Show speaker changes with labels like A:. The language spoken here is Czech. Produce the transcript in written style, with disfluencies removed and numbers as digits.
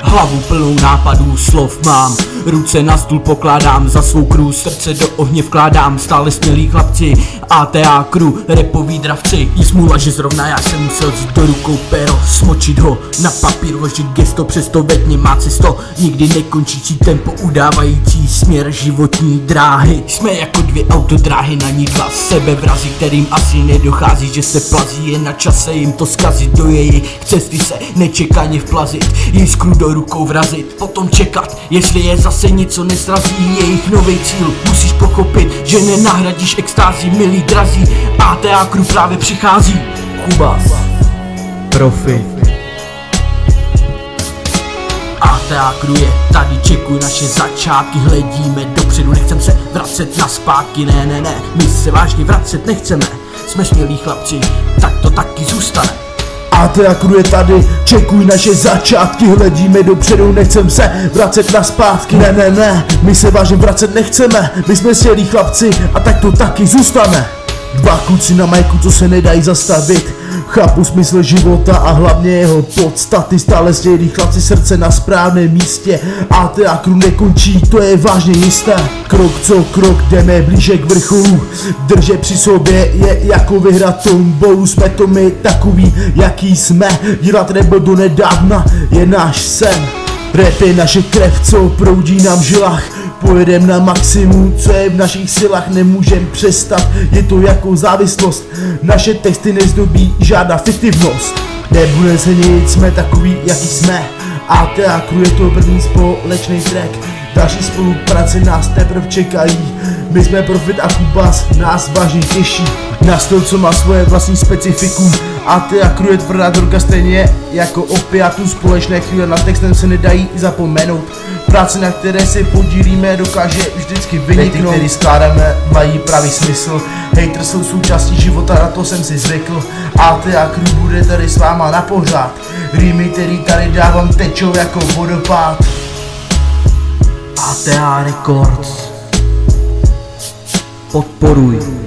A: Hlavu plnou nápadů, slov mám, ruce na stůl pokládám, za svou crew srdce do ohně vkládám. Stále smělí chlapci, ATA crew, rapoví dravci. Je smůla, že zrovna já jsem musel vzít do rukou pero, smočit ho na papír, vložit gesto, přesto ve dně má cesto. Nikdy nekončící tempo, udávající směr životní dráhy. Jsme jako dvě autodráhy, na ní dva sebevrazi, kterým asi nedochází, že se plazí, je na čase jim to zkazit. Do jejich cesty se nečekaně vplazit, jiskru do rukou vrazit, potom čekat, jestli je zase něco nesrazí. Jejich nový cíl, musíš pochopit, že nenahradíš extází, milí drazí. ATA crew právě přichází. Kubas, Profit. ATA crew je tady, čekuj naše začátky, hledíme dopředu, nechcem se vracet na zpátky, ne, my se vážně vracet nechceme, jsme smělí chlapci, tak to taky zůstane.
B: ATA crew je tady, čekuj naše začátky, hledíme dopředu, nechcem se vracet na zpátky, ne, my se vážně vracet nechceme, my jsme smělí chlapci a tak to taky zůstane. Dva kluci na majku, co se nedají zastavit, chápu smysl života a hlavně jeho podstaty. Stále smělí chlapci, srdce na správném místě, ATA crew nekončí, to je vážně jisté. Krok co krok jdeme blíže k vrcholu, drže při sobě je jako vyhrát tombolu. Jsme to my takový, jaký jsme, dělat nebyl do nedávna, je náš sen. Rap je naše krev, co proudí nám v žilách, pojedem na maximum, co je v našich silách, nemůžem přestat, je to jako závislost, naše texty nezdobí žádná fiktivnost. Nebude se nic, jsme takový, jaký jsme, ATA crew je to první společný track, další spolupráce nás teprve čekají, my jsme Profit a Kubas, nás vážně těší, na styl, co má svoje vlastní specifikum. ATA crew je tvrdá droga, stejně jako opiatů, společné chvíle na textem se nedají zapomenout. Práce, na které se podílíme, dokáže vždycky vyniknout. Ty, který skládáme, mají pravý smysl. Haters jsou součástí života, na to jsem si zvykl. ATA crew bude tady s váma na pořád. Rýmy, který tady dávám, tečou jako vodopád.
A: ATA Records, podporuj.